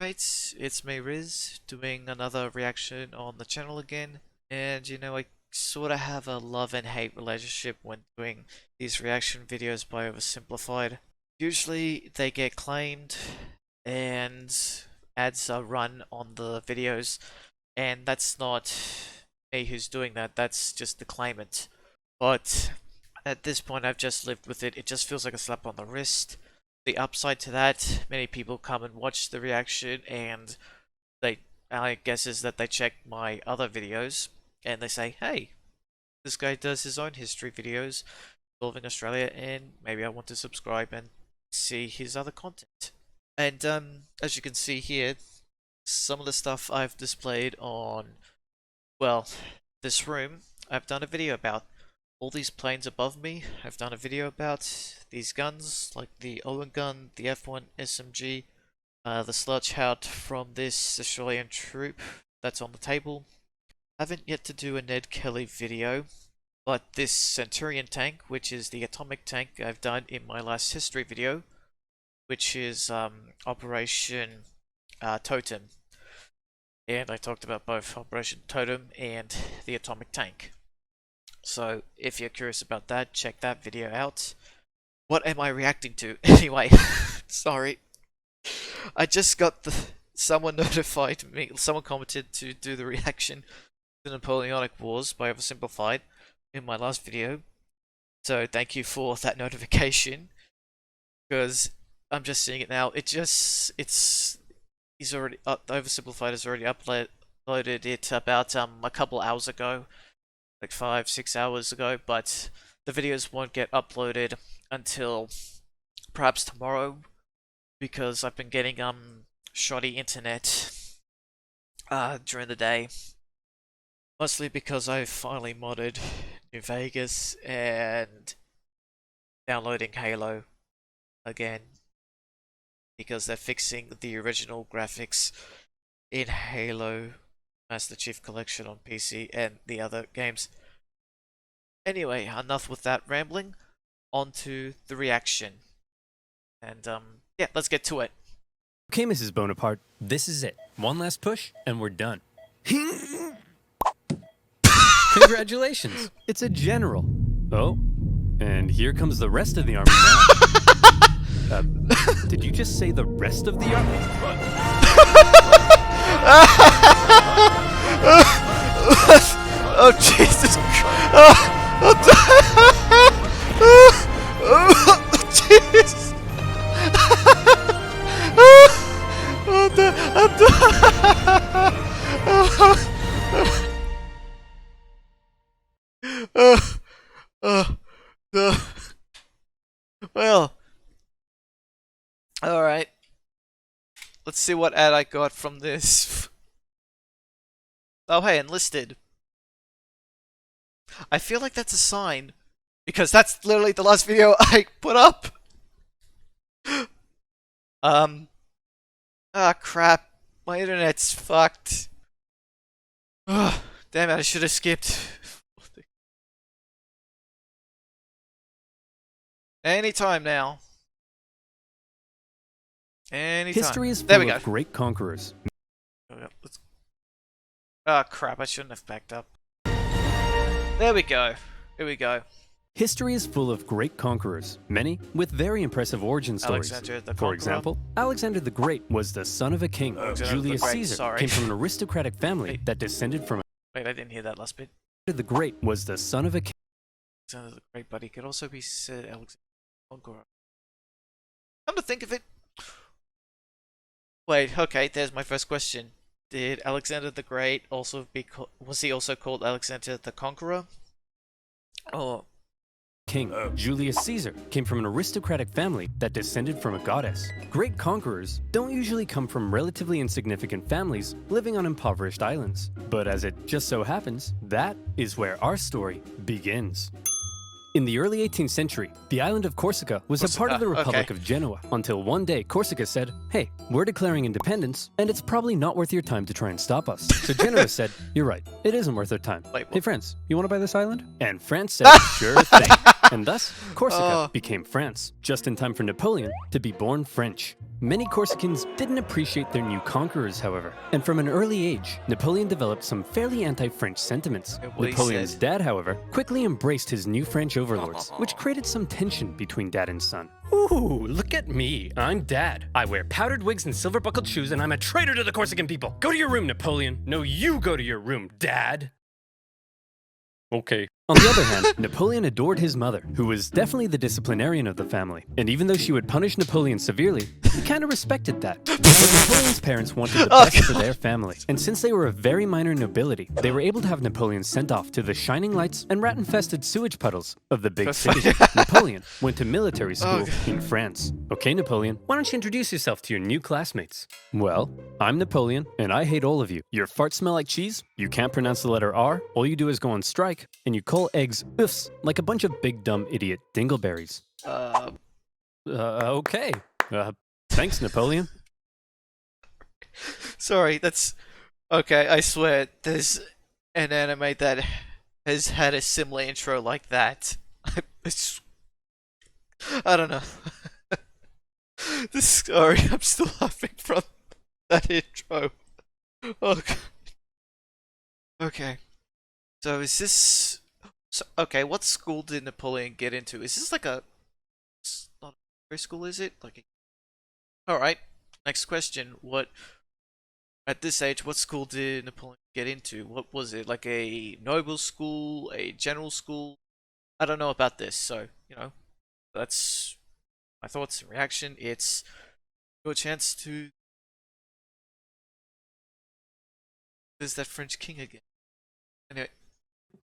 Right, it's me Rizz, doing another reaction on the channel again, and I sort of have a love and hate relationship when doing these reaction videos by Oversimplified. Usually they get claimed and ads are run on the videos, and that's not me who's doing that, that's just the claimant. But at this point I've just lived with it, it just feels like a slap on the wrist. The upside to that, many people come and watch the reaction and I guess is that they check my other videos and they say, hey, this guy does his own history videos involving Australia and maybe I want to subscribe and see his other content. And as you can see here, some of the stuff I've displayed on, well, this room, I've done a video about. All these planes above me, I've done a video about these guns, like the Owen gun, the F1 SMG, the sledgehammer from this Australian troop that's on the table. I haven't yet to do a Ned Kelly video, but this Centurion tank, which is the atomic tank I've done in my last history video, which is Operation Totem. And I talked about both Operation Totem and the atomic tank. So if you're curious about that, check that video out. What am I reacting to? Anyway, sorry. I just got someone notified me, someone commented to do the reaction to the Napoleonic Wars by Oversimplified in my last video. So thank you for that notification, because I'm just seeing it now. He's already, Oversimplified has already uploaded it about a couple hours ago. Like 5-6 hours ago, but the videos won't get uploaded until perhaps tomorrow, because I've been getting shoddy internet during the day, mostly because I've finally modded New Vegas and downloading Halo again, because they're fixing the original graphics in Halo Master Chief Collection on PC and the other games. Anyway, enough with that rambling. On to the reaction. And yeah, let's get to it. Okay, Mrs. Bonaparte, this is it. One last push, and we're done. Congratulations, it's a general. Oh, and here comes the rest of the army now. Did you just say the rest of the army? Oh Jesus! Jesus! Well, all right. Let's see what ad I got from this. Oh, hey, enlisted. I feel like that's a sign, because that's literally the last video I put up. Ah, crap. My internet's fucked. Ugh, damn it, I should have skipped. Anytime now. Anytime. History is there full we of go. great conquerors. Oh crap, I shouldn't have backed up. There we go. Here we go. History is full of great conquerors, many with very impressive origin stories. Alexander the For Conqueror. example, Alexander the Great was the son of a king. Alexander Julius the Great, Caesar sorry. came from an aristocratic family Wait. that descended from Wait, I didn't hear that last bit. Alexander the Great was the son of a king. Alexander the Great, but he could also be said Alexander the Conqueror. Come to think of it. Wait, okay, there's my first question. Did Alexander the Great also was he also called Alexander the Conqueror? Oh. King Julius Caesar came from an aristocratic family that descended from a goddess. Great conquerors don't usually come from relatively insignificant families living on impoverished islands. But as it just so happens, that is where our story begins. In the early 18th century, the island of Corsica was a part of the Republic of Genoa, until one day Corsica said, hey, we're declaring independence, and it's probably not worth your time to try and stop us. So Genoa said, you're right, it isn't worth their time. Wait, hey France, you want to buy this island? And France said, sure thing. And thus, Corsica became France, just in time for Napoleon to be born French. Many Corsicans didn't appreciate their new conquerors, however, and from an early age, Napoleon developed some fairly anti-French sentiments. Napoleon's dad, however, quickly embraced his new French overlords, which created some tension between dad and son. Ooh, look at me. I'm dad. I wear powdered wigs and silver-buckled shoes, and I'm a traitor to the Corsican people. Go to your room, Napoleon. No, you go to your room, dad. Okay. On the other hand, Napoleon adored his mother, who was definitely the disciplinarian of the family. And even though she would punish Napoleon severely, he kind of respected that. But Napoleon's parents wanted the best for their family. And since they were of very minor nobility, they were able to have Napoleon sent off to the shining lights and rat-infested sewage puddles of the big city. Napoleon went to military school in France. Okay, Napoleon, why don't you introduce yourself to your new classmates? Well, I'm Napoleon, and I hate all of you. Your farts smell like cheese, you can't pronounce the letter R, all you do is go on strike, and you call eggs oofs like a bunch of big dumb idiot dingleberries. Okay. Thanks, Napoleon. Sorry, that's... Okay, I swear, there's an anime that has had a similar intro like that. I don't know. Sorry, I'm still laughing from that intro. Oh, God. Okay. So is this... okay, what school did Napoleon get into? Is this like a... it's not a school, is it? Like a... Alright, next question. What... at this age, what school did Napoleon get into? What was it? Like a noble school? A general school? I don't know about this, so, you know, that's my thoughts and reaction. It's your chance to... there's that French king again. Anyway.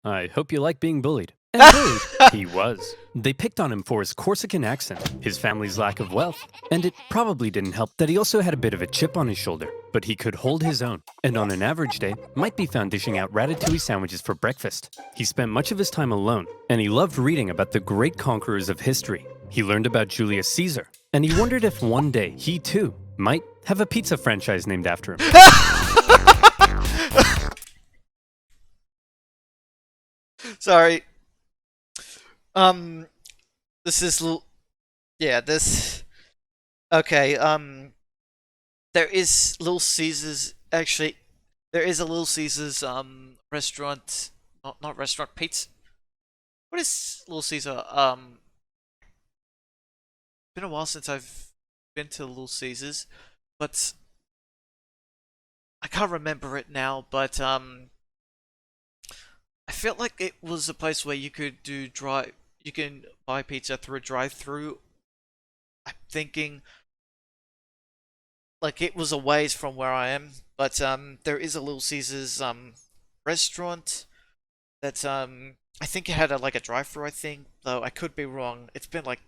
I hope you like being bullied. And bullied, he was. They picked on him for his Corsican accent, his family's lack of wealth, and it probably didn't help that he also had a bit of a chip on his shoulder, but he could hold his own, and on an average day, might be found dishing out ratatouille sandwiches for breakfast. He spent much of his time alone, and he loved reading about the great conquerors of history. He learned about Julius Caesar, and he wondered if one day he too might have a pizza franchise named after him. Sorry. This is yeah, this... okay, there is Little Caesars, actually, there is a Little Caesars, restaurant, not restaurant, pizza. What is Little Caesar? Been a while since I've been to Little Caesars, but I can't remember it now, but, I felt like it was a place where you could do you can buy pizza through a drive-through. I'm thinking like it was a ways from where I am, but there is a Little Caesars restaurant that I think it had like a drive-through, I think, though I could be wrong. It's been like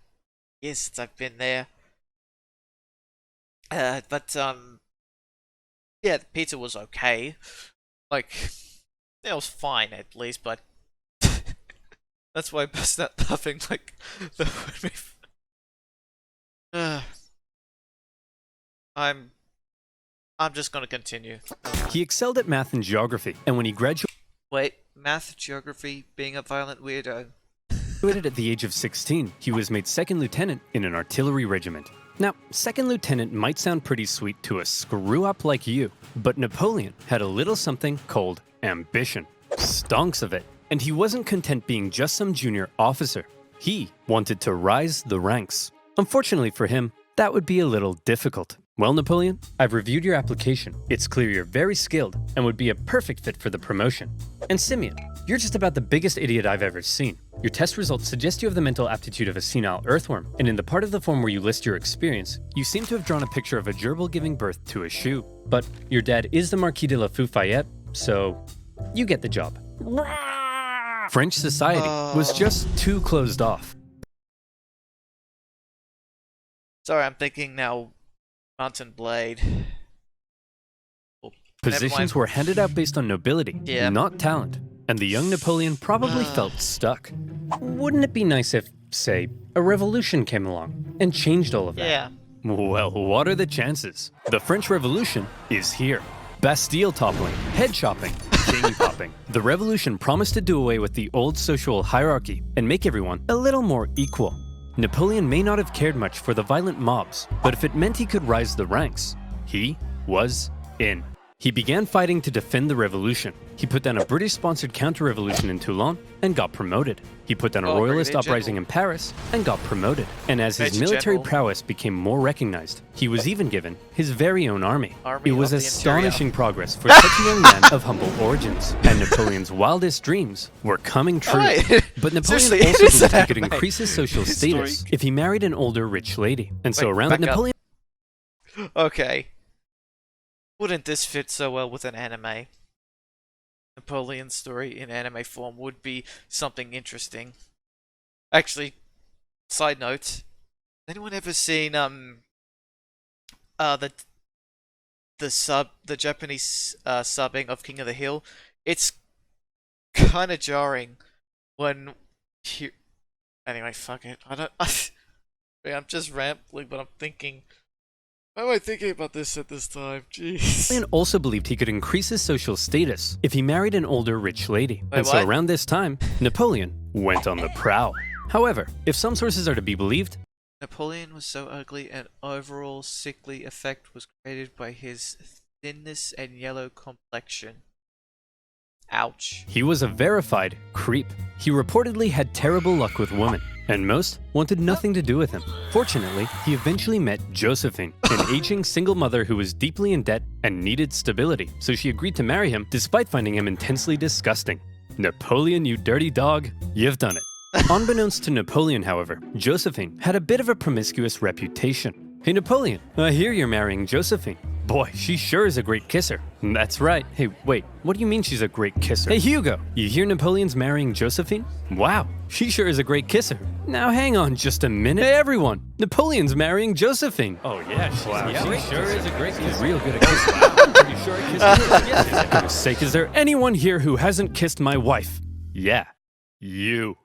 years since I've been there. But yeah, the pizza was okay. Like, it was fine at least, but that's why I burst out laughing like the I'm just gonna continue. He excelled at math and geography, and when he graduated Math, geography, being a violent weirdo. At the age of 16, he was made second lieutenant in an artillery regiment. Now, second lieutenant might sound pretty sweet to a screw-up like you, but Napoleon had a little something called ambition. Stonks of it. And he wasn't content being just some junior officer. He wanted to rise the ranks. Unfortunately for him, that would be a little difficult. Well, Napoleon, I've reviewed your application. It's clear you're very skilled and would be a perfect fit for the promotion. And Simeon, you're just about the biggest idiot I've ever seen. Your test results suggest you have the mental aptitude of a senile earthworm, and in the part of the form where you list your experience, you seem to have drawn a picture of a gerbil giving birth to a shoe. But your dad is the Marquis de la Fufayette, so you get the job. French society was just too closed off. Sorry, I'm thinking now Mountain Blade. Oh, positions were handed out based on nobility, not talent, and the young Napoleon probably felt stuck. Wouldn't it be nice if, say, a revolution came along and changed all of that? Yeah. Well, what are the chances? The French Revolution is here. Bastille toppling, head chopping, king popping. The revolution promised to do away with the old social hierarchy and make everyone a little more equal. Napoleon may not have cared much for the violent mobs, but if it meant he could rise the ranks, he was in. He began fighting to defend the revolution. He put down a British-sponsored counter-revolution in Toulon and got promoted. He put down a royalist uprising in Paris and got promoted. And as his military prowess became more recognized, he was even given his very own army. It was astonishing progress for such a young man of humble origins, and Napoleon's wildest dreams were coming true. But Napoleon also believed he could increase his social status if he married an older rich lady. And so around Napoleon... Okay. Wouldn't this fit so well with an anime? Napoleon's story in anime form would be something interesting. Actually, side note, anyone ever seen the Japanese subbing of King of the Hill? It's kind of jarring when you... Anyway, fuck it. I'm just rambling, but I'm thinking... Why am I thinking about this at this time? Jeez. Napoleon also believed he could increase his social status if he married an older rich lady. So around this time, Napoleon went on the prowl. However, if some sources are to be believed, Napoleon was so ugly and overall sickly effect was created by his thinness and yellow complexion. Ouch. He was a verified creep. He reportedly had terrible luck with women, and most wanted nothing to do with him. Fortunately, he eventually met Josephine, an aging single mother who was deeply in debt and needed stability, so she agreed to marry him despite finding him intensely disgusting. Napoleon, you dirty dog, you've done it. Unbeknownst to Napoleon, however, Josephine had a bit of a promiscuous reputation. Hey Napoleon, I hear you're marrying Josephine. Boy, she sure is a great kisser. That's right. Hey, wait, what do you mean she's a great kisser? Hey Hugo, you hear Napoleon's marrying Josephine? Wow, she sure is a great kisser. Now hang on just a minute. Hey everyone, Napoleon's marrying Josephine. Oh yeah, she sure is a great kisser. She's real good at kissing. I'm pretty sure I kissed her. Yes, for goodness sake, is there anyone here who hasn't kissed my wife? Yeah, you.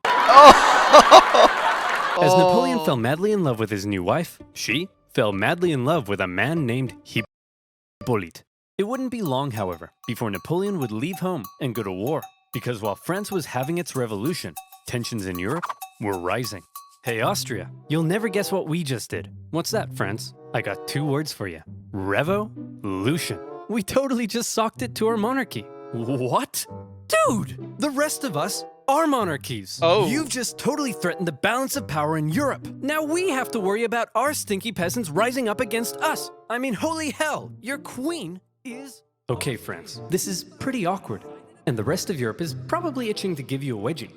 As Napoleon fell madly in love with his new wife, she fell madly in love with a man named Hippolyte. It wouldn't be long, however, before Napoleon would leave home and go to war, because while France was having its revolution, tensions in Europe were rising. Hey Austria, you'll never guess what we just did. What's that, France? I got 2 words for you. Revolution. We totally just socked it to our monarchy. What? Dude, the rest of us are monarchies. Oh. You've just totally threatened the balance of power in Europe. Now we have to worry about our stinky peasants rising up against us. I mean, holy hell, your queen is... Okay, France, this is pretty awkward. And the rest of Europe is probably itching to give you a wedgie.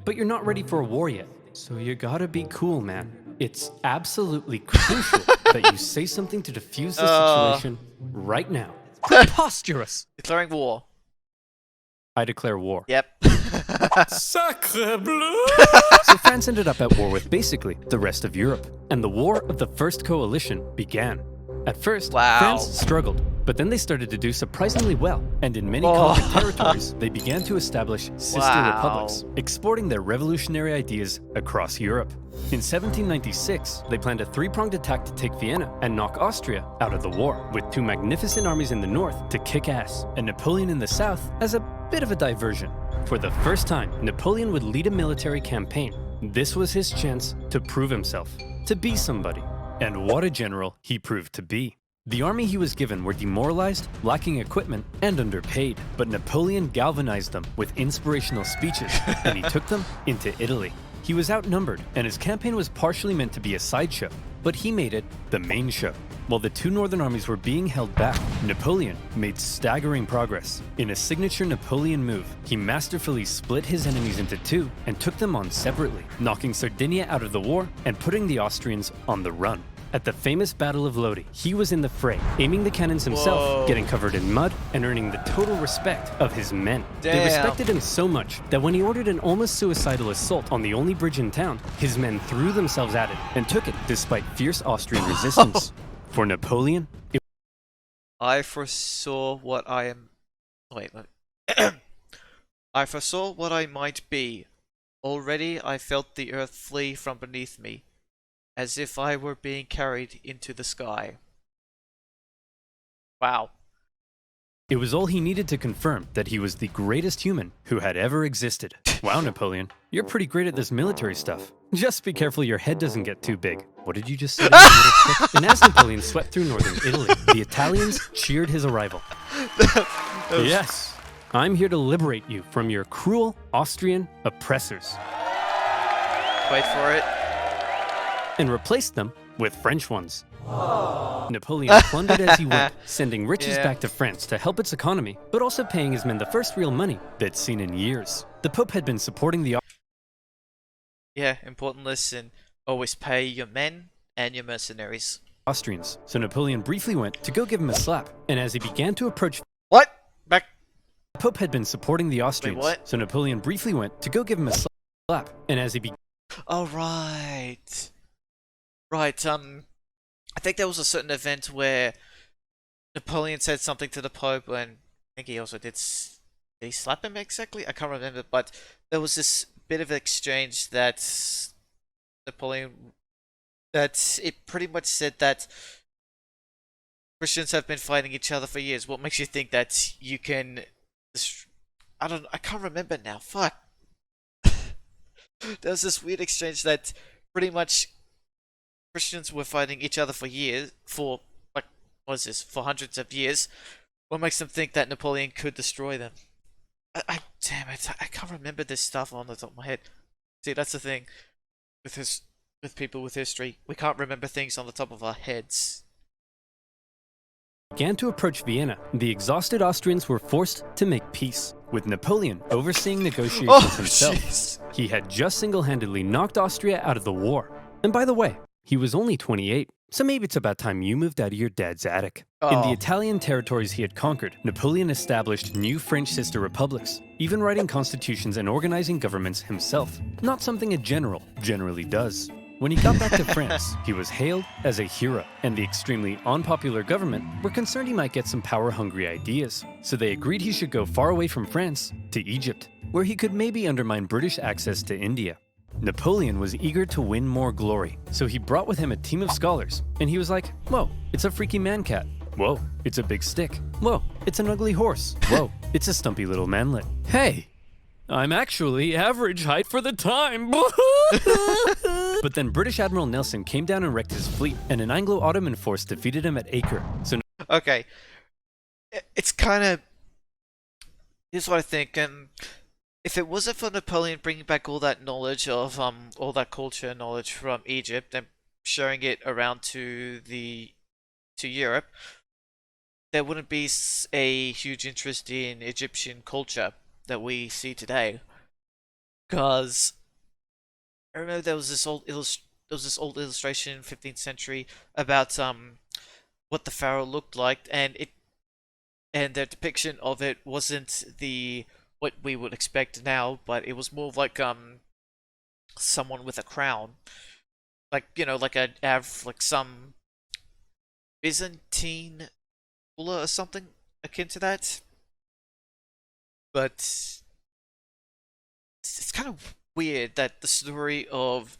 But you're not ready for a war yet. So you gotta be cool, man. It's absolutely crucial that you say something to defuse the situation right now. Preposterous! Declaring war. I declare war. Yep. Sacre bleu! So France ended up at war with basically the rest of Europe, and the War of the First Coalition began. At first, France struggled, but then they started to do surprisingly well, and in many conquered territories, they began to establish sister republics, exporting their revolutionary ideas across Europe. In 1796, they planned a 3-pronged attack to take Vienna and knock Austria out of the war, with 2 magnificent armies in the north to kick ass, and Napoleon in the south as a bit of a diversion. For the first time, Napoleon would lead a military campaign. This was his chance to prove himself, to be somebody. And what a general he proved to be. The army he was given were demoralized, lacking equipment, and underpaid. But Napoleon galvanized them with inspirational speeches, and he took them into Italy. He was outnumbered, and his campaign was partially meant to be a sideshow, but he made it the main show. While the 2 northern armies were being held back, Napoleon made staggering progress. In a signature Napoleon move, he masterfully split his enemies into 2 and took them on separately, knocking Sardinia out of the war and putting the Austrians on the run. At the famous Battle of Lodi, he was in the fray, aiming the cannons himself, getting covered in mud, and earning the total respect of his men. They respected him so much that when he ordered an almost suicidal assault on the only bridge in town, his men threw themselves at it and took it despite fierce Austrian resistance. For Napoleon, I foresaw what I am... Wait. I foresaw what I might be. Already I felt the earth flee from beneath me, as if I were being carried into the sky. Wow. It was all he needed to confirm that he was the greatest human who had ever existed. Wow, Napoleon, you're pretty great at this military stuff. Just be careful your head doesn't get too big. What did you just say? And as Napoleon swept through northern Italy, the Italians cheered his arrival. Yes, I'm here to liberate you from your cruel Austrian oppressors. Wait for it. And replaced them with French ones. Napoleon plundered as he went, sending riches back to France to help its economy, but also paying his men the first real money they'd seen in years. The Pope had been supporting the Important lesson. Always pay your men and your mercenaries. Austrians, so Napoleon briefly went to go give him a slap, and as he began to approach What? Back. the Pope had been supporting the Austrians, Wait, what? so Napoleon briefly went to go give him a slap, and as he Oh, right. Right, I think there was a certain event where Napoleon said something to the Pope, and I think he also did he slap him exactly? I can't remember, but there was this bit of exchange that Napoleon, that it pretty much said that Christians have been fighting each other for years. What makes you think that you can... I can't remember now. Fuck. There was this weird exchange that pretty much Christians were fighting each other for years, for, like, what is this, for hundreds of years. What makes them think that Napoleon could destroy them? Damn it, I can't remember this stuff on the top of my head. See, that's the thing with people with history. We can't remember things on the top of our heads. began to approach Vienna, the exhausted Austrians were forced to make peace, with Napoleon overseeing negotiations himself. Jeez. He had just single-handedly knocked Austria out of the war. And by the way, he was only 28, so maybe it's about time you moved out of your dad's attic. In the Italian territories he had conquered, Napoleon established new French sister republics, even writing constitutions and organizing governments himself, not something a general generally does. When he got back to France, he was hailed as a hero, and the extremely unpopular government were concerned he might get some power-hungry ideas, so they agreed he should go far away from France to Egypt, where he could maybe undermine British access to India. Napoleon was eager to win more glory, so he brought with him a team of scholars, and he was like, whoa, it's a freaky man-cat. Whoa, it's a big stick. Whoa, it's an ugly horse. Whoa, it's a stumpy little manlet. Hey, I'm actually average height for the time. But then British Admiral Nelson came down and wrecked his fleet, and an Anglo-Ottoman force defeated him at Acre. So Okay. It's kind of... Here's what I think, and if it wasn't for Napoleon bringing back all that knowledge of, all that culture and knowledge from Egypt and sharing it around to Europe, there wouldn't be a huge interest in Egyptian culture that we see today. Because I remember there was this old illustration in 15th century about what the pharaoh looked like, and the depiction of it wasn't what we would expect now, but it was more of like someone with a crown, like, you know, like like some Byzantine ruler or something akin to that. But it's kind of weird that the story of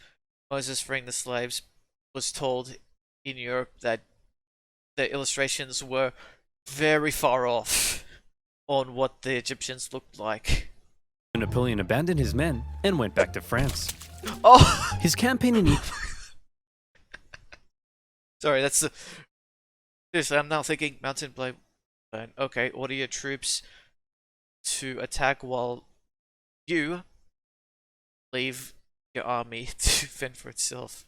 Moses freeing the slaves was told in Europe, that the illustrations were very far off on what the Egyptians looked like. Napoleon abandoned his men and went back to France. Oh! His campaign in Egypt. Sorry, that's the... Seriously, I'm now thinking Mountain Blade. Okay, order your troops to attack while you leave your army to fend for itself.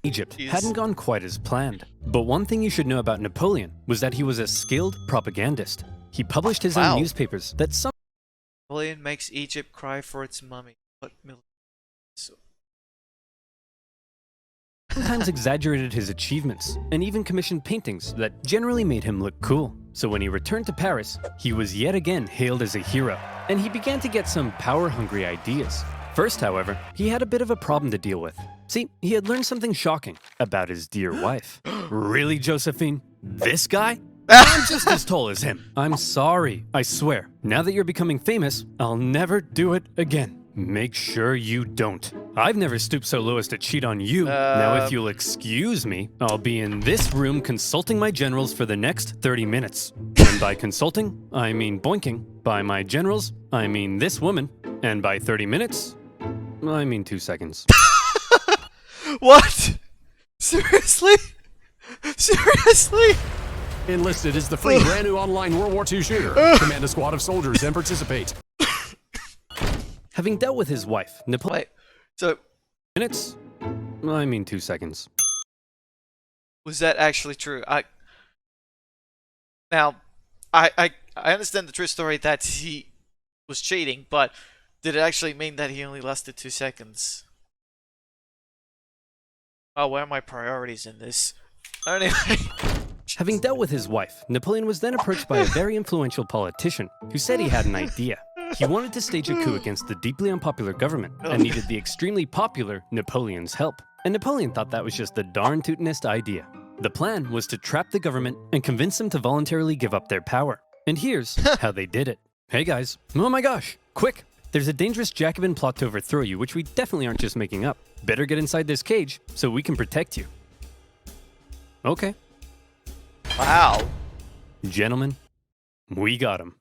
Egypt hadn't gone quite as planned. But one thing you should know about Napoleon was that he was a skilled propagandist. He published his own newspapers that Napoleon makes Egypt cry for its mummy. What sometimes exaggerated his achievements, and even commissioned paintings that generally made him look cool. So when he returned to Paris, he was yet again hailed as a hero, and he began to get some power-hungry ideas. First, however, he had a bit of a problem to deal with. See, he had learned something shocking about his dear wife. Really, Josephine? This guy? I'm just as tall as him. I'm sorry, I swear. Now that you're becoming famous, I'll never do it again. Make sure you don't. I've never stooped so low as to cheat on you. Now, if you'll excuse me, I'll be in this room consulting my generals for the next 30 minutes. by consulting, I mean boinking. By my generals, I mean this woman. And by 30 minutes, I mean 2 seconds. What? Seriously? Seriously? Enlisted is the free brand new online World War II shooter. Command a squad of soldiers and participate. Having dealt with his wife, Napoleon. Wait, so Minutes? I mean 2 seconds. was that actually true? Now, I understand the true story that he was cheating, but did it actually mean that he only lasted 2 seconds? Oh, where are my priorities in this? Anyway. Having dealt with his wife, Napoleon was then approached by a very influential politician who said he had an idea. He wanted to stage a coup against the deeply unpopular government and needed the extremely popular Napoleon's help. And Napoleon thought that was just the darn tootinest idea. The plan was to trap the government and convince them to voluntarily give up their power. And here's how they did it. Hey guys, oh my gosh, quick! There's a dangerous Jacobin plot to overthrow you, which we definitely aren't just making up. Better get inside this cage so we can protect you. Okay. Wow. Gentlemen, we got him.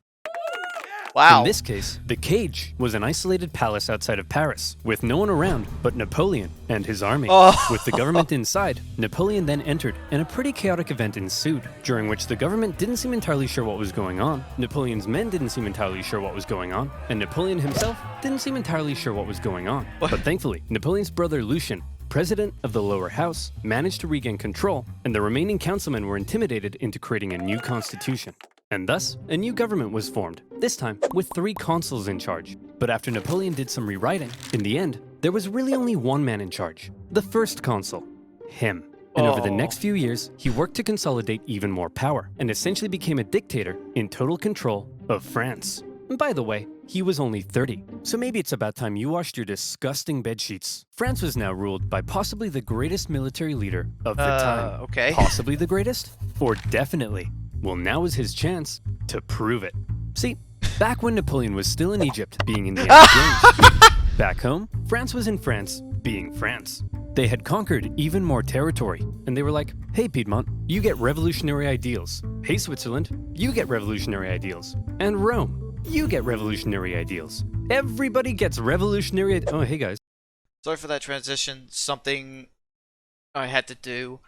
Wow. In this case, the cage was an isolated palace outside of Paris, with no one around but Napoleon and his army. Oh. With the government inside, Napoleon then entered, and a pretty chaotic event ensued, during which the government didn't seem entirely sure what was going on, Napoleon's men didn't seem entirely sure what was going on, and Napoleon himself didn't seem entirely sure what was going on. What? But thankfully, Napoleon's brother Lucien, president of the lower house, managed to regain control, and the remaining councilmen were intimidated into creating a new constitution. And thus, a new government was formed, this time with 3 consuls in charge. But after Napoleon did some rewriting, in the end, there was really only one man in charge, the first consul, him. And over the next few years, he worked to consolidate even more power, and essentially became a dictator in total control of France. And by the way, he was only 30, so maybe it's about time you washed your disgusting bedsheets. France was now ruled by possibly the greatest military leader of the time. Okay. Possibly the greatest? Or definitely? Well, now was his chance to prove it. See, back when Napoleon was still in Egypt, being Indiana Jones. Back home, France was in France, being France. They had conquered even more territory, and they were like, hey Piedmont, you get revolutionary ideals. Hey Switzerland, you get revolutionary ideals. And Rome, you get revolutionary ideals. Everybody gets revolutionary oh, hey guys. Sorry for that transition. Something I had to do,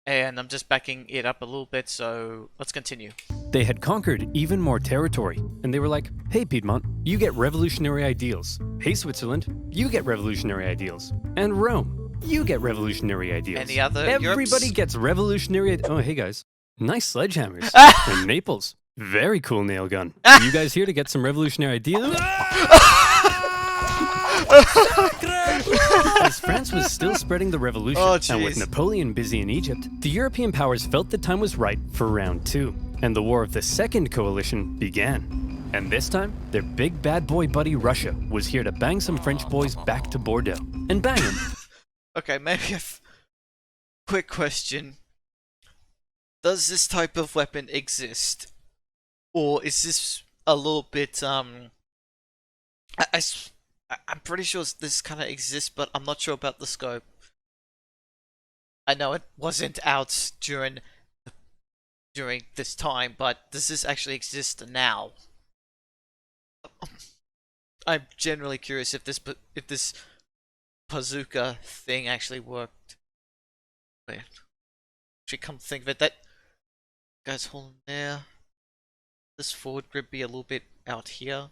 and I'm just backing it up a little bit, so let's continue. They had conquered even more territory, and they were like, hey Piedmont, you get revolutionary ideals. Hey Switzerland, you get revolutionary ideals. And Rome, you get revolutionary ideals. Any other Everybody Europes? gets revolutionary oh, hey guys. Nice sledgehammers. And Naples. Very cool nail gun. You guys here to get some revolutionary ideas? As France was still spreading the revolution, and with Napoleon busy in Egypt, the European powers felt the time was right for round 2, and the war of the Second Coalition began. And this time, their big bad boy buddy Russia was here to bang some French boys back to Bordeaux. And bang them. Okay, maybe a quick question. Does this type of weapon exist? Or is this a little bit, I'm pretty sure this kind of exists, but I'm not sure about the scope. I know it wasn't out during this time, but does this actually exist now? I'm generally curious if this bazooka thing actually worked. Wait, actually, come to think of it, that guy's holding there. This forward grip be a little bit out here.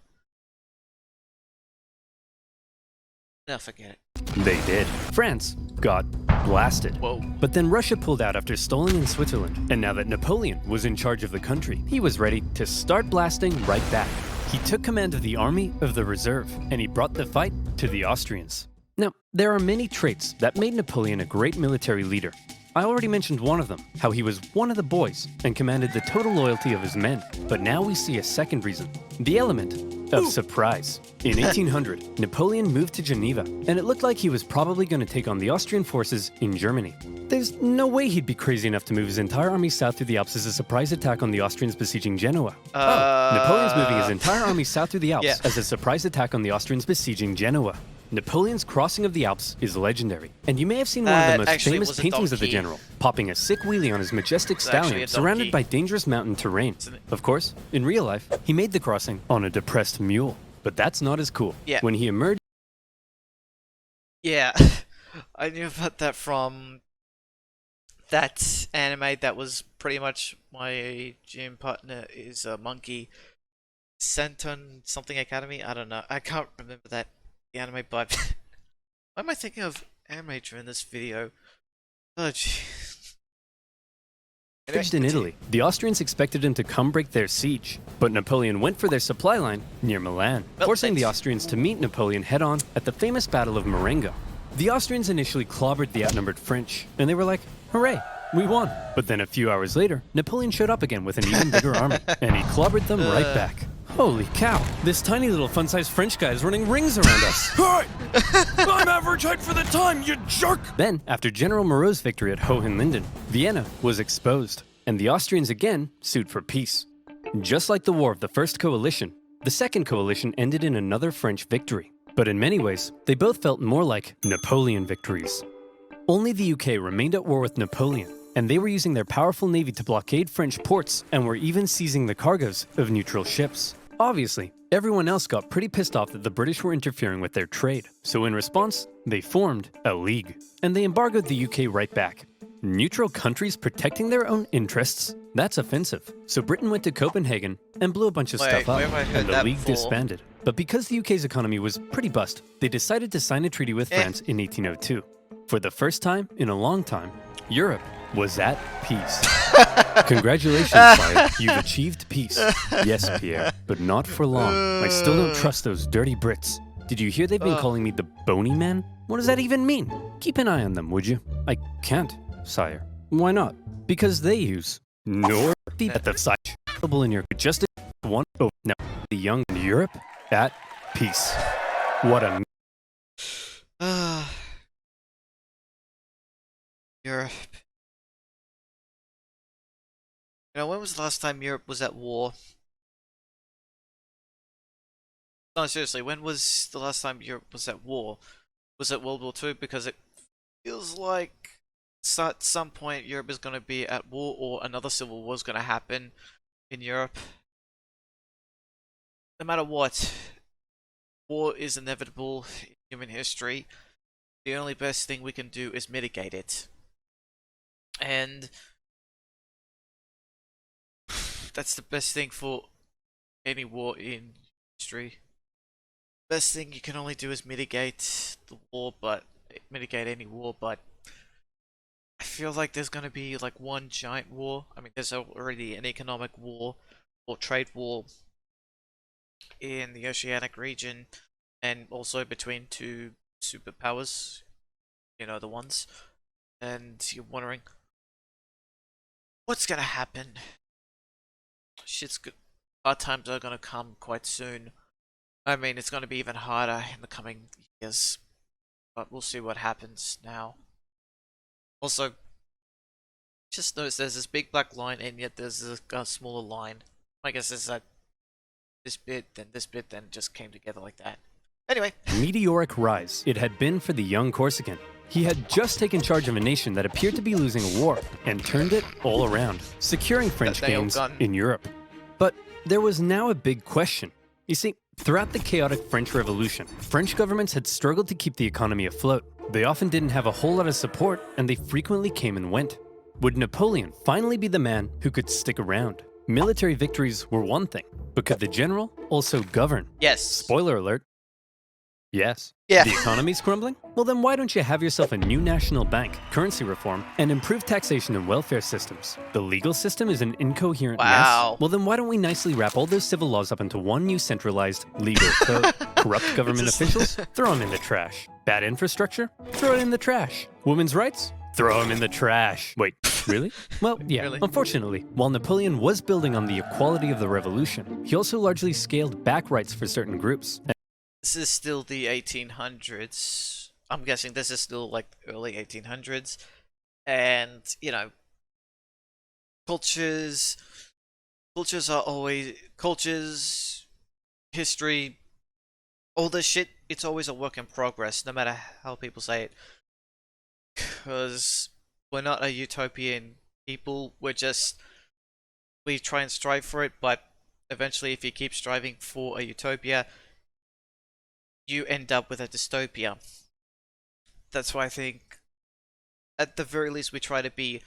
No, forget it. They did. France got blasted. Whoa. But then Russia pulled out after stalling in Switzerland, and now that Napoleon was in charge of the country, he was ready to start blasting right back. He took command of the army of the reserve, and he brought the fight to the Austrians. Now, there are many traits that made Napoleon a great military leader. I already mentioned one of them, how he was one of the boys and commanded the total loyalty of his men. But now we see a second reason, the element of surprise. In 1800, Napoleon moved to Geneva, and it looked like he was probably going to take on the Austrian forces in Germany. There's no way he'd be crazy enough to move his entire army south through the Alps as a surprise attack on the Austrians besieging Genoa. Napoleon's moving his entire army south through the Alps as a surprise attack on the Austrians besieging Genoa. Napoleon's crossing of the Alps is legendary, and you may have seen one of the That most actually famous was a paintings of the donkey. general, popping a sick wheelie on his majestic It's actually stallion a surrounded donkey. by dangerous mountain terrain. Of course, in real life, he made the crossing on a depressed mule, but that's not as cool. Yeah. When he emerged Yeah, I knew about that from that anime. That was pretty much my gym partner is a monkey. Senton something Academy. I don't know. I can't remember that the anime, but why am I thinking of anime during this video? Oh gee. in Italy, the Austrians expected him to come break their siege, but Napoleon went for their supply line near Milan, Well, forcing the thanks. Austrians to meet Napoleon head-on at the famous Battle of Marengo. The Austrians initially clobbered the outnumbered French, and they were like, hooray, we won. But then a few hours later, Napoleon showed up again with an even bigger army, and he clobbered them right back. Holy cow, this tiny little fun-sized French guy is running rings around us. Hi! I'm average height for the time, you jerk! Then, after General Moreau's victory at Hohenlinden, Vienna was exposed, and the Austrians again sued for peace. Just like the war of the First Coalition, the Second Coalition ended in another French victory. But in many ways, they both felt more like Napoleon victories. Only the UK remained at war with Napoleon, and they were using their powerful navy to blockade French ports and were even seizing the cargoes of neutral ships. Obviously, everyone else got pretty pissed off that the British were interfering with their trade, so in response, they formed a league, and they embargoed the UK right back. Neutral countries protecting their own interests? That's offensive. So Britain went to Copenhagen and blew a bunch of Wait, stuff up, where have I heard and the that league before? disbanded. But because the UK's economy was pretty bust, they decided to sign a treaty with France in 1802. For the first time in a long time, Europe was at peace. Congratulations, Sire. You've achieved peace. Yes, Pierre, but not for long. I still don't trust those dirty Brits. Did you hear they've been calling me the Bony Man? What does that even mean? Keep an eye on them, would you? I can't, Sire. Why not? Because they use North at the site. Available in your just one. Oh, now the young in Europe at peace. What a Europe. You know, when was the last time Europe was at war? No, seriously, when was the last time Europe was at war? Was it World War II? Because it feels like at some point Europe is going to be at war, or another civil war is going to happen in Europe. No matter what, war is inevitable in human history. The only best thing we can do is mitigate it. And that's the best thing for any war in history. Best thing you can only do is mitigate the war, but mitigate any war, but I feel like there's gonna be like one giant war. I mean, there's already an economic war or trade war in the oceanic region, and also between two superpowers, you know, the ones. And you're wondering, what's gonna happen? Shit's good. Hard times are gonna come quite soon. I mean, it's gonna be even harder in the coming years, but we'll see what happens now. Also, just notice there's this big black line, and yet there's a smaller line. I guess it's that this bit, then it just came together like that. Anyway, meteoric rise it had been for the young Corsican. He had just taken charge of a nation that appeared to be losing a war and turned it all around, securing French nail gains gun. in Europe. But there was now a big question. You see, throughout the chaotic French Revolution, French governments had struggled to keep the economy afloat. They often didn't have a whole lot of support, and they frequently came and went. Would Napoleon finally be the man who could stick around? Military victories were one thing, but could the general also govern? yes. Spoiler alert. Yes. Yeah. The economy's crumbling? Well, then why don't you have yourself a new national bank, currency reform, and improved taxation and welfare systems? The legal system is an incoherent Wow. mess. Well, then why don't we nicely wrap all those civil laws up into one new centralized legal code? Corrupt government officials? Throw them in the trash. Bad infrastructure? Throw it in the trash. Women's rights? Throw them in the trash. Wait, really? Well, yeah. Really? Unfortunately, while Napoleon was building on the equality of the revolution, he also largely scaled back rights for certain groups. This is still the 1800s. I'm guessing this is still like early 1800s. And, you know, cultures are always, history all this shit, it's always a work in progress, no matter how people say it. Because we're not a utopian people, we try and strive for it, but eventually if you keep striving for a utopia, you end up with a dystopia. That's why I think, at the very least, we try to be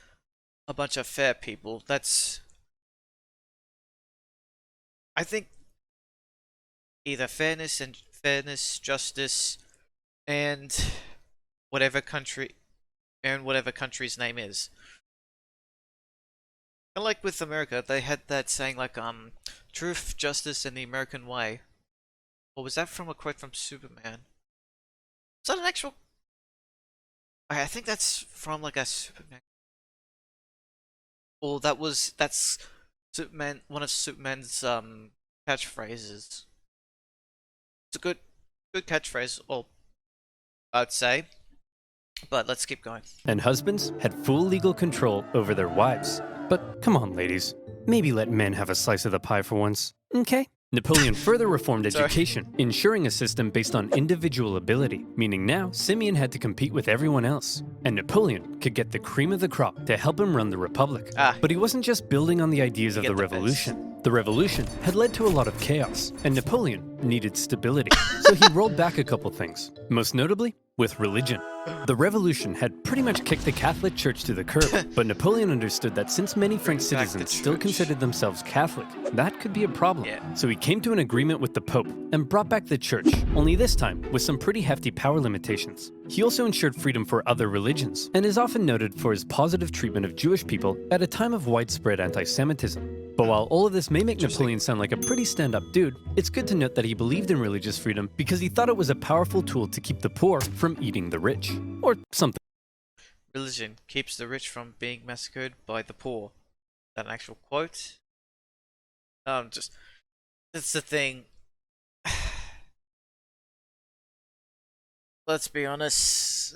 a bunch of fair people. I think, either fairness, justice, and whatever country's name is. And like with America, they had that saying like, truth, justice, and the American way. Or was that from a quote from Superman? Is that an actual... I think that's from like a Superman... Or that's Superman, one of Superman's catchphrases. It's a good catchphrase, or I'd say. But let's keep going. And husbands had full legal control over their wives. But come on, ladies. Maybe let men have a slice of the pie for once, okay? Napoleon further reformed education, ensuring a system based on individual ability, meaning now Simeon had to compete with everyone else. And Napoleon could get the cream of the crop to help him run the Republic. But he wasn't just building on the ideas of the revolution. The revolution had led to a lot of chaos, and Napoleon needed stability. So he rolled back a couple things, most notably with religion. The revolution had pretty much kicked the Catholic Church to the curb, but Napoleon understood that since many French citizens still considered themselves Catholic, that could be a problem. So he came to an agreement with the Pope and brought back the Church, only this time with some pretty hefty power limitations. He also ensured freedom for other religions, and is often noted for his positive treatment of Jewish people at a time of widespread anti-Semitism. But while all of this may make Napoleon sound like a pretty stand-up dude, it's good to note that he believed in religious freedom because he thought it was a powerful tool to keep the poor from eating the rich. Or something. Religion keeps the rich from being massacred by the poor. Is that an actual quote? It's the thing. Let's be honest.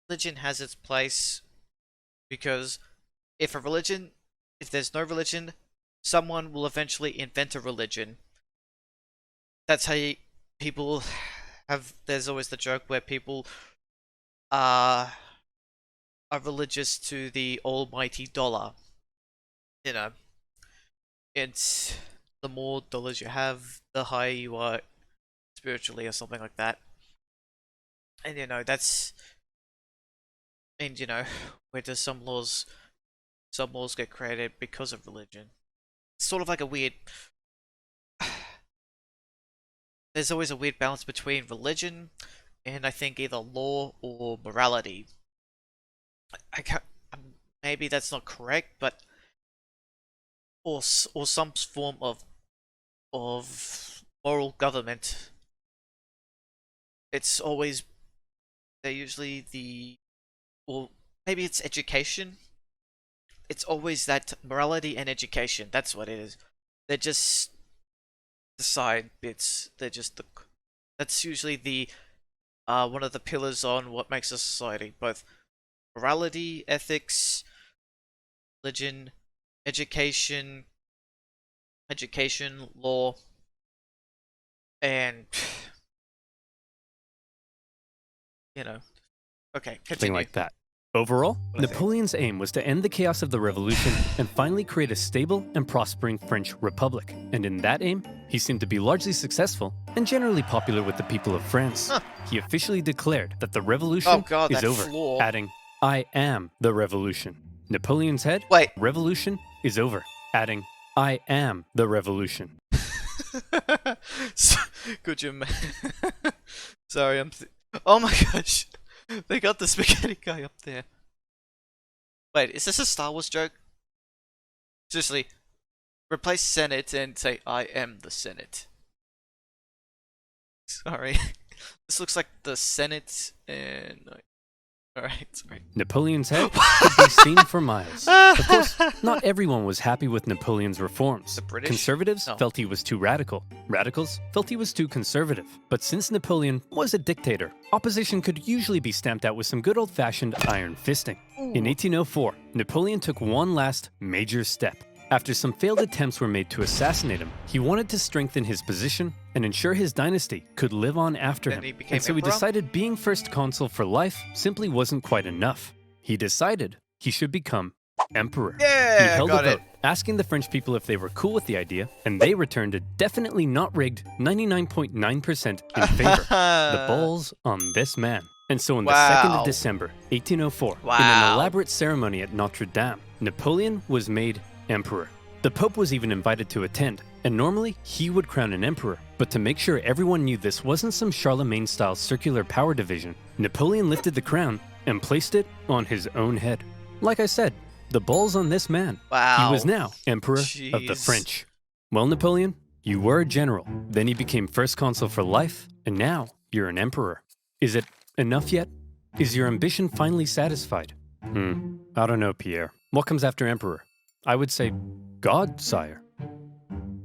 Religion has its place because if there's no religion, someone will eventually invent a religion. That's how people have... There's always the joke where people are religious to the almighty dollar. You know, it's the more dollars you have, the higher you are spiritually, or something like that. And you know, where does some laws get created because of religion? It's sort of like a weird... There's always a weird balance between religion and I think either law or morality. Maybe that's not correct, but or some form of moral government. It's always... They're usually or maybe it's education. It's always that morality and education. That's what it is. They're just the side bits. That's usually the one of the pillars on what makes a society. Both morality, ethics, religion, education, law, and okay, continue. Something like that. Overall, Napoleon's aim was to end the chaos of the revolution and finally create a stable and prospering French republic. And in that aim, he seemed to be largely successful and generally popular with the people of France. He officially declared that the revolution is over, adding, "I am the revolution." Napoleon's head, revolution is over, adding, "I am the revolution." Could you Sorry, oh my gosh. They got the spaghetti guy up there. Wait, is this a Star Wars joke? Seriously, replace Senate and say, "I am the Senate." Sorry. This looks like the Senate and... Alright, sorry. Napoleon's head could be seen for miles. Of course, not everyone was happy with Napoleon's reforms. The British? Conservatives felt he was too radical. Radicals felt he was too conservative. But since Napoleon was a dictator, opposition could usually be stamped out with some good old-fashioned iron fisting. In 1804, Napoleon took one last major step. After some failed attempts were made to assassinate him, he wanted to strengthen his position and ensure his dynasty could live on after Then him. he became And so he emperor? decided being first consul for life simply wasn't quite enough. He decided he should become emperor. Yeah, He held got a vote, it. asking the French people if they were cool with the idea, and they returned a definitely not rigged 99.9% in favor. The balls on this man. And so on the 2nd Wow. of December, 1804, in an Wow. elaborate ceremony at Notre Dame, Napoleon was made emperor. The Pope was even invited to attend, and normally he would crown an emperor. But to make sure everyone knew this wasn't some Charlemagne-style circular power division, Napoleon lifted the crown and placed it on his own head. Like I said, the balls on this man. Wow. He was now emperor of the Jeez. French. Well, Napoleon, you were a general, then you became first consul for life, and now you're an emperor. Is it enough yet? Is your ambition finally satisfied? I don't know, Pierre. What comes after emperor? I would say God, sire.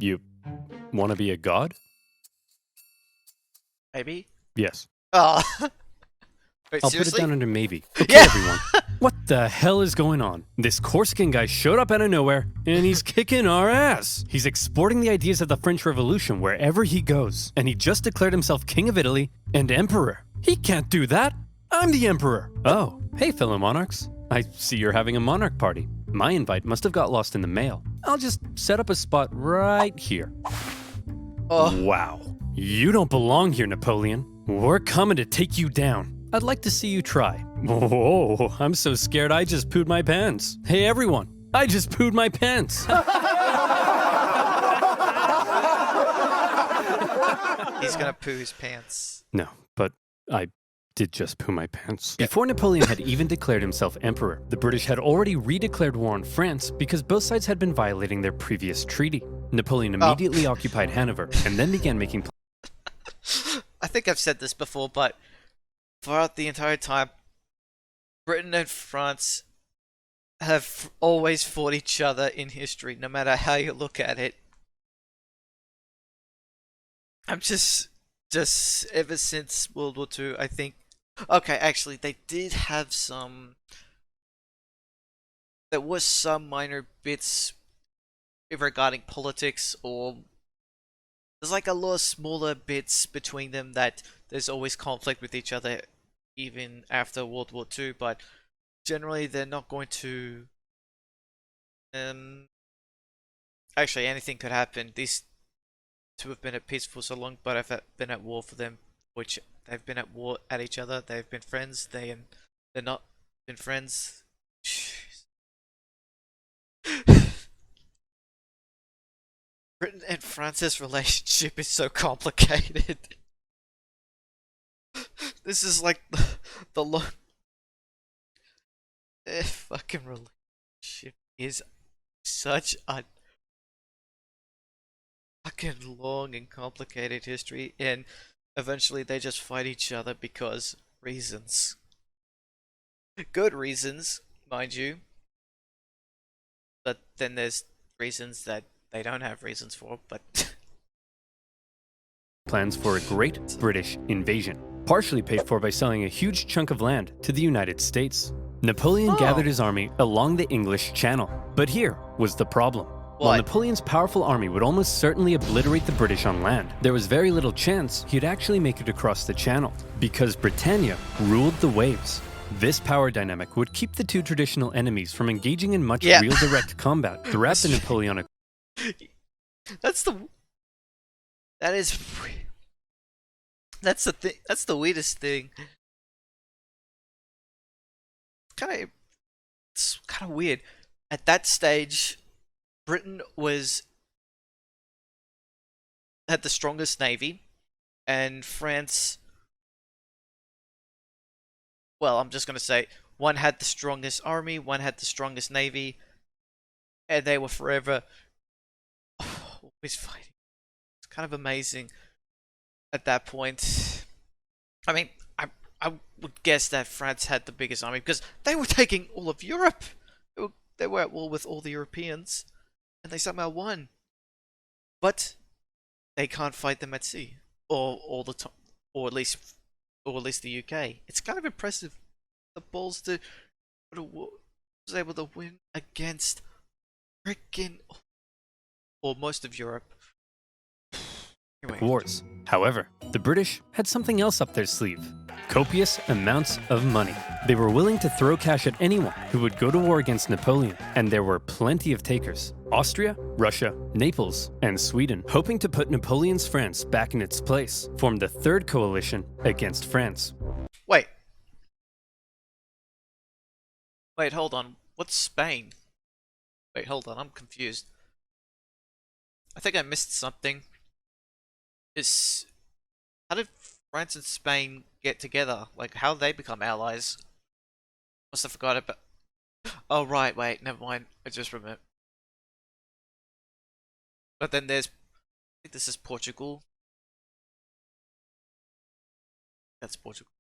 You want to be a god? Maybe? Yes. Oh. Wait, I'll seriously? put it down under maybe. Okay, Yeah. everyone. What the hell is going on? This Corsican guy showed up out of nowhere, and he's kicking our ass. He's exporting the ideas of the French Revolution wherever he goes, and he just declared himself king of Italy and emperor. He can't do that. I'm the emperor. Oh, hey, fellow monarchs. I see you're having a monarch party. My invite must have got lost in the mail. I'll just set up a spot right here. Oh. Wow. You don't belong here, Napoleon. We're coming to take you down. I'd like to see you try. Whoa, I'm so scared I just pooed my pants. Hey everyone, I just pooed my pants. He's gonna poo his pants. No, but I did just poo my pants. Before Napoleon had even declared himself emperor, the British had already redeclared war on France because both sides had been violating their previous treaty. Napoleon immediately occupied Hanover and then began making I think I've said this before, but throughout the entire time, Britain and France have always fought each other in history, no matter how you look at it. I'm just ever since World War II, I think. Okay, actually, they did have some. There was some minor bits regarding politics, or there's like a lot of smaller bits between them that there's always conflict with each other, even after World War II. But generally, they're not going to. Actually, anything could happen. These two have been at peace for so long, but I've been at war for them, which they've been at war at each other. They've been friends. They're not been friends. Britain and France's relationship is so complicated. This is like the long. Their fucking relationship is such a fucking long and complicated history, and eventually they just fight each other because reasons. Good reasons, mind you. But then there's reasons that they don't have reasons for, but plans for a great British invasion, partially paid for by selling a huge chunk of land to the United States. Napoleon gathered his army along the English Channel, but here was the problem. While What? Napoleon's powerful army would almost certainly obliterate the British on land, there was very little chance he'd actually make it across the Channel, because Britannia ruled the waves. This power dynamic would keep the two traditional enemies from engaging in much Yeah. real direct combat throughout the Napoleonic. that's the thing. That's the weirdest thing. It's kind of weird. At that stage, Britain had the strongest navy, and France. Well, I'm just gonna say one had the strongest army, one had the strongest navy, and they were forever always fighting. It's kind of amazing at that point. I mean, I would guess that France had the biggest army because they were taking all of Europe. They were at war with all the Europeans, and they somehow won. But they can't fight them at sea, or all the time, or at least the UK. It's kind of impressive. The balls was able to win against Freaking, or most of Europe. Anyway. Wars. However, the British had something else up their sleeve. Copious amounts of money. They were willing to throw cash at anyone who would go to war against Napoleon, and there were plenty of takers. Austria, Russia, Naples, and Sweden, hoping to put Napoleon's France back in its place, formed a third coalition against France. Wait. Wait, hold on. What's Spain? Wait, hold on. I'm confused. I think I missed something. How did France and Spain get together? Like, how did they become allies? Must have forgot about. Oh right, wait, never mind. I just remember. But then there's. I think this is Portugal. That's Portugal.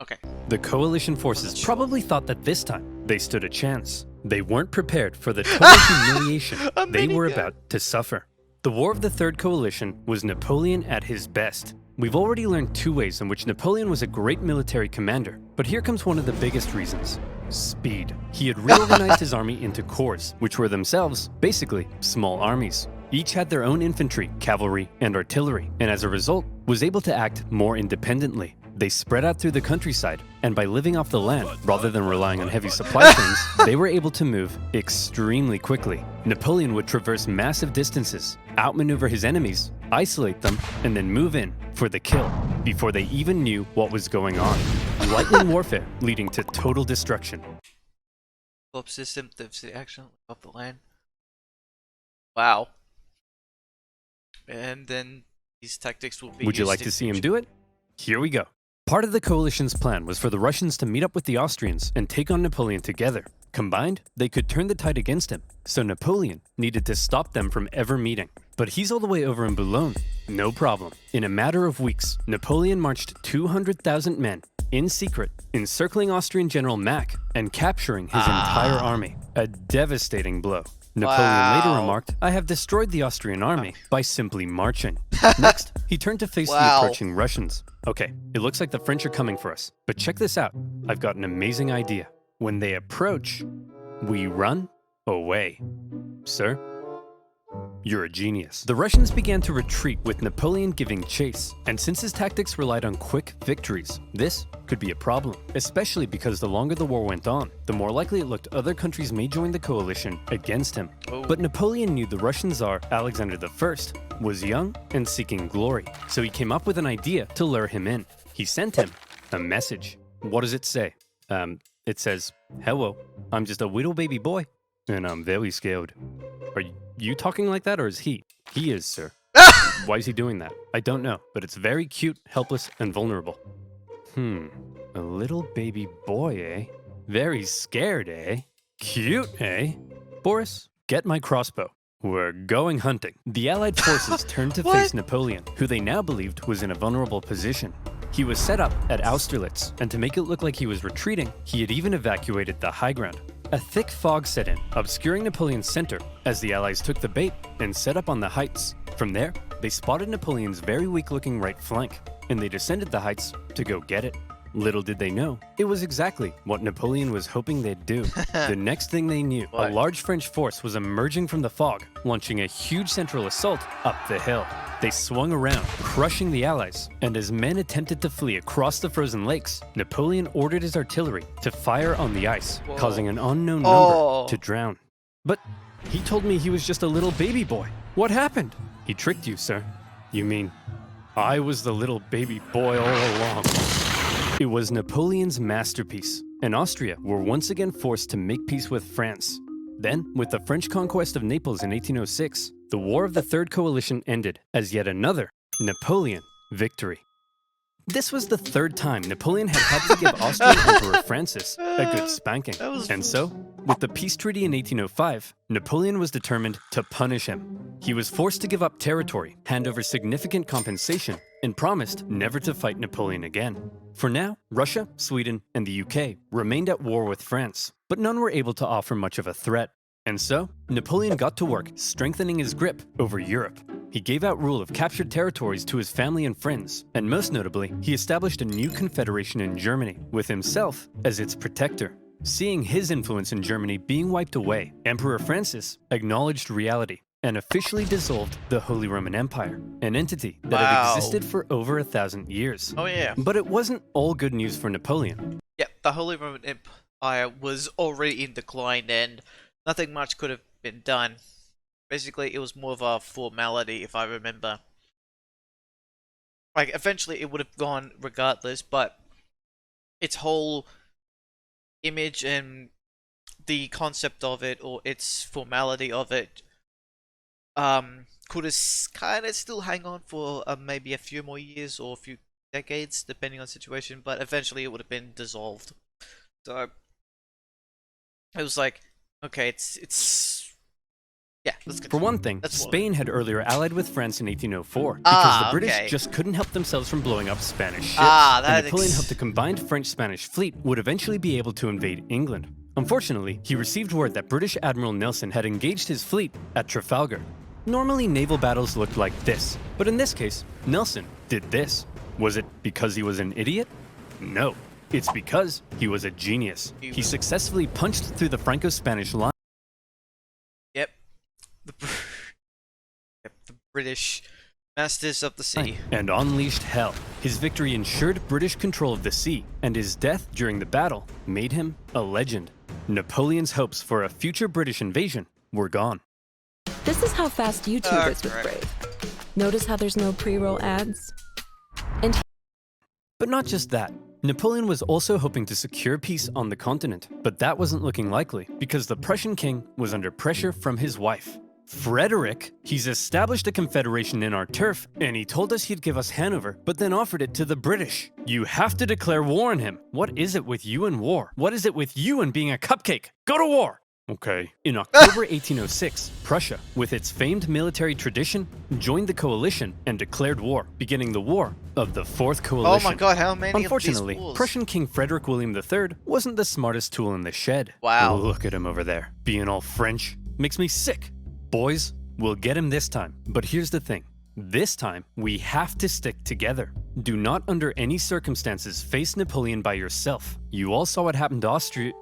Okay. The coalition forces probably thought that this time they stood a chance. They weren't prepared for the total humiliation they were about to suffer. The War of the Third Coalition was Napoleon at his best. We've already learned two ways in which Napoleon was a great military commander, but here comes one of the biggest reasons. Speed. He had reorganized his army into corps, which were themselves, basically, small armies. Each had their own infantry, cavalry, and artillery, and as a result, was able to act more independently. They spread out through the countryside, and by living off the land, rather than relying on heavy supply chains, they were able to move extremely quickly. Napoleon would traverse massive distances, outmaneuver his enemies, isolate them, and then move in for the kill, before they even knew what was going on. Lightning warfare leading to total destruction. Develop system to the action of the land. Wow. And then these tactics will be Would you like to see him do it? Here we go. Part of the coalition's plan was for the Russians to meet up with the Austrians and take on Napoleon together. Combined, they could turn the tide against him, so Napoleon needed to stop them from ever meeting. But he's all the way over in Boulogne. No problem. In a matter of weeks, Napoleon marched 200,000 men, in secret, encircling Austrian General Mack and capturing his entire army. A devastating blow. Napoleon later remarked, "I have destroyed the Austrian army by simply marching." Next, he turned to face the approaching Russians. Okay, it looks like the French are coming for us, but check this out. I've got an amazing idea. When they approach, we run away. Sir? You're a genius. The Russians began to retreat with Napoleon giving chase, and since his tactics relied on quick victories, this could be a problem, especially because the longer the war went on, the more likely it looked other countries may join the coalition against him. But Napoleon knew the Russian Tsar, Alexander I, was young and seeking glory, so he came up with an idea to lure him in. He sent him a message. What does it say? It says, "Hello, I'm just a little baby boy, and I'm very scared." Are you talking like that, or is he? He is, sir. Why is he doing that? I don't know, but it's very cute, helpless, and vulnerable. A little baby boy, eh? Very scared, eh? Cute, eh? Boris, get my crossbow. We're going hunting. The Allied forces turned to face Napoleon, who they now believed was in a vulnerable position. He was set up at Austerlitz, and to make it look like he was retreating, he had even evacuated the high ground. A thick fog set in, obscuring Napoleon's center, as the Allies took the bait and set up on the heights. From there, they spotted Napoleon's very weak-looking right flank, and they descended the heights to go get it. Little did they know, it was exactly what Napoleon was hoping they'd do. The next thing they knew, a large French force was emerging from the fog, launching a huge central assault up the hill. They swung around, crushing the Allies, and as men attempted to flee across the frozen lakes, Napoleon ordered his artillery to fire on the ice, causing an unknown number to drown. But he told me he was just a little baby boy. What happened? He tricked you, sir. You mean I was the little baby boy all along? It was Napoleon's masterpiece, and Austria were once again forced to make peace with France. Then, with the French conquest of Naples in 1806, the War of the Third Coalition ended as yet another Napoleon victory. This was the third time Napoleon had to give Austrian Emperor Francis a good spanking. And so, with the peace treaty in 1805, Napoleon was determined to punish him. He was forced to give up territory, hand over significant compensation, and promised never to fight Napoleon again. For now, Russia, Sweden, and the UK remained at war with France, but none were able to offer much of a threat. And so, Napoleon got to work strengthening his grip over Europe. He gave out rule of captured territories to his family and friends, and most notably, he established a new confederation in Germany, with himself as its protector. Seeing his influence in Germany being wiped away, Emperor Francis acknowledged reality and officially dissolved the Holy Roman Empire, an entity that had existed for over 1,000 years. Oh yeah. But it wasn't all good news for Napoleon. Yep, the Holy Roman Empire was already in decline and nothing much could have been done. Basically, it was more of a formality, if I remember. Like, eventually it would have gone regardless, but its whole image and the concept of it, or its formality of it, could have kind of still hang on for maybe a few more years or a few decades, depending on the situation, but eventually it would have been dissolved. So it was like, okay, it's yeah, let's For continue. one thing, Spain had earlier allied with France in 1804 because Ah, the British okay. just couldn't help themselves from blowing up Spanish ships, That and Napoleon hoped a combined French-Spanish fleet would eventually be able to invade England. Unfortunately, he received word that British Admiral Nelson had engaged his fleet at Trafalgar. Normally, naval battles looked like this, but in this case, Nelson did this. Was it because he was an idiot? No, it's because he was a genius. He successfully punched through the Franco-Spanish line. Yep. The British masters of the sea. And unleashed hell. His victory ensured British control of the sea, and his death during the battle made him a legend. Napoleon's hopes for a future British invasion were gone. This is how fast YouTube is with Brave. Notice how there's no pre-roll ads? And But not just that. Napoleon was also hoping to secure peace on the continent, but that wasn't looking likely because the Prussian king was under pressure from his wife. Frederick, he's established a confederation in our turf, and he told us he'd give us Hanover, but then offered it to the British. You have to declare war on him. What is it with you and war? What is it with you and being a cupcake? Go to war! Okay. In October 1806, Prussia, with its famed military tradition, joined the coalition and declared war, beginning the War of the Fourth Coalition. Oh my god, how many Unfortunately, of these wars? Prussian King Frederick William III wasn't the smartest tool in the shed. Wow. Look at him over there, being all French. Makes me sick. Boys, we'll get him this time. But here's the thing. This time, we have to stick together. Do not under any circumstances face Napoleon by yourself. You all saw what happened to Austria.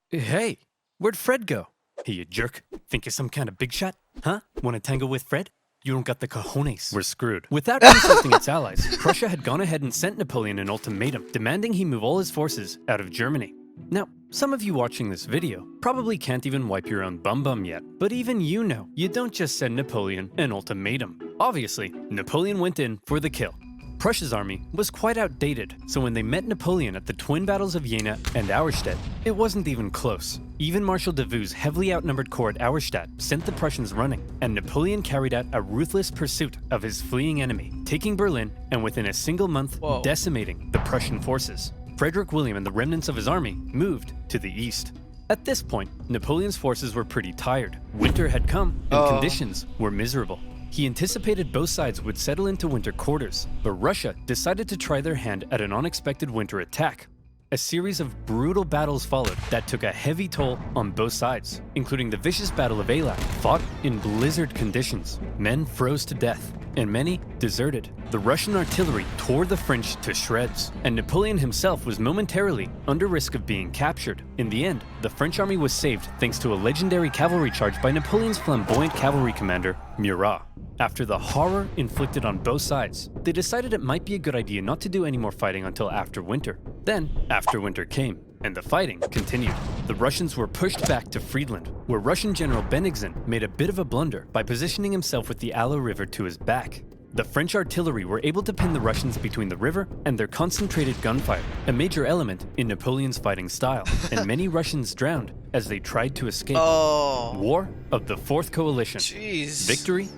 Hey, where'd Fred go? Hey, you jerk. Think you're some kind of big shot? Huh? Wanna tango with Fred? You don't got the cojones. We're screwed. Without consulting its allies, Prussia had gone ahead and sent Napoleon an ultimatum, demanding he move all his forces out of Germany. Now, some of you watching this video probably can't even wipe your own bum yet, but even you know, you don't just send Napoleon an ultimatum. Obviously, Napoleon went in for the kill. Prussia's army was quite outdated, so when they met Napoleon at the twin battles of Jena and Auerstedt, it wasn't even close. Even Marshal Davout's heavily outnumbered corps at Auerstedt sent the Prussians running, and Napoleon carried out a ruthless pursuit of his fleeing enemy, taking Berlin and within a single month decimating the Prussian forces. Frederick William and the remnants of his army moved to the east. At this point, Napoleon's forces were pretty tired. Winter had come, and conditions were miserable. He anticipated both sides would settle into winter quarters, but Russia decided to try their hand at an unexpected winter attack. A series of brutal battles followed that took a heavy toll on both sides, including the vicious Battle of Eylau, fought in blizzard conditions. Men froze to death, and many deserted. The Russian artillery tore the French to shreds, and Napoleon himself was momentarily under risk of being captured. In the end, the French army was saved thanks to a legendary cavalry charge by Napoleon's flamboyant cavalry commander, Murat. After the horror inflicted on both sides, they decided it might be a good idea not to do any more fighting until after winter. Then, after winter came, and the fighting continued. The Russians were pushed back to Friedland, where Russian General Bennigsen made a bit of a blunder by positioning himself with the Aller River to his back. The French artillery were able to pin the Russians between the river and their concentrated gunfire, a major element in Napoleon's fighting style, and many Russians drowned as they tried to escape. War of the Fourth Coalition. Jeez. Victory,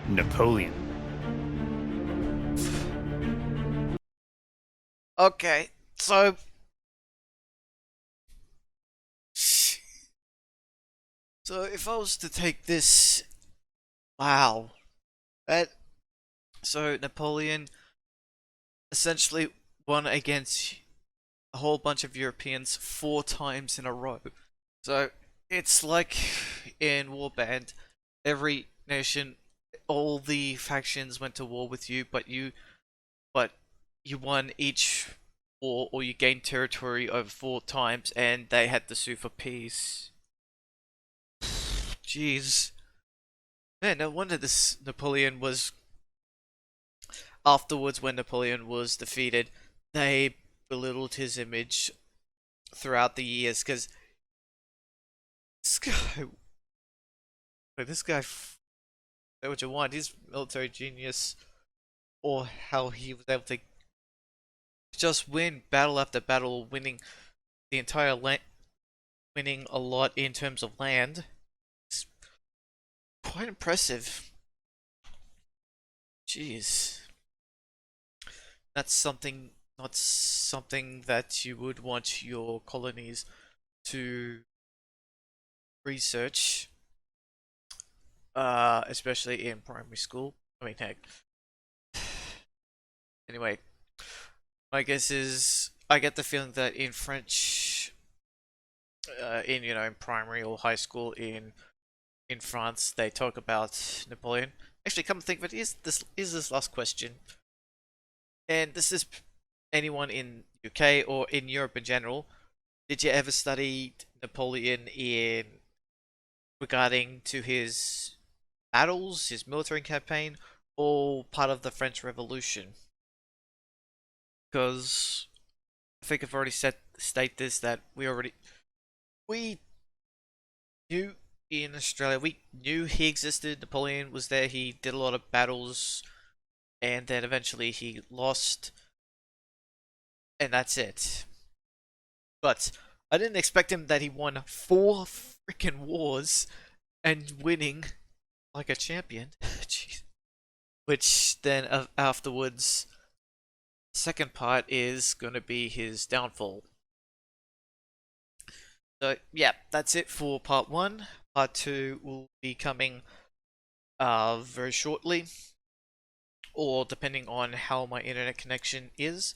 Napoleon. Okay, so if I was to take this, wow, so Napoleon essentially won against a whole bunch of Europeans 4 times in a row. So it's like in Warband, every nation, all the factions went to war with you, but you won each war, or you gained territory over 4 times, and they had to sue for peace. Jeez. Man, no wonder this Napoleon was... Afterwards, when Napoleon was defeated, they belittled his image throughout the years, because this guy... Like, this guy... Say what you want, he's military genius, or how he was able to just win battle after battle, winning the entire land, winning a lot in terms of land. It's quite impressive. Jeez. That's something, not something that you would want your colonies to research, especially in primary school. I mean, heck. Anyway, my guess is, I get the feeling that in French, in primary or high school in France, they talk about Napoleon. Actually, come to think of it, is this last question, and this is anyone in UK or in Europe in general. Did you ever study Napoleon in regarding to his battles, his military campaign, or part of the French Revolution? Because I think I've already state this, that we knew in Australia, we knew he existed. Napoleon was there. He did a lot of battles, and then eventually he lost, and that's it. But I didn't expect him that he won 4 freaking wars and winning like a champion. Jeez. Which then afterwards, second part is gonna be his downfall. So yeah, that's it for part 1. Part 2 will be coming very shortly, or depending on how my internet connection is.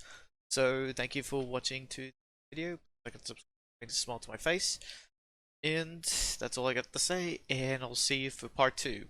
So thank you for watching to the video. I can subscribe to smile to my face, and that's all I got to say, and I'll see you for part 2.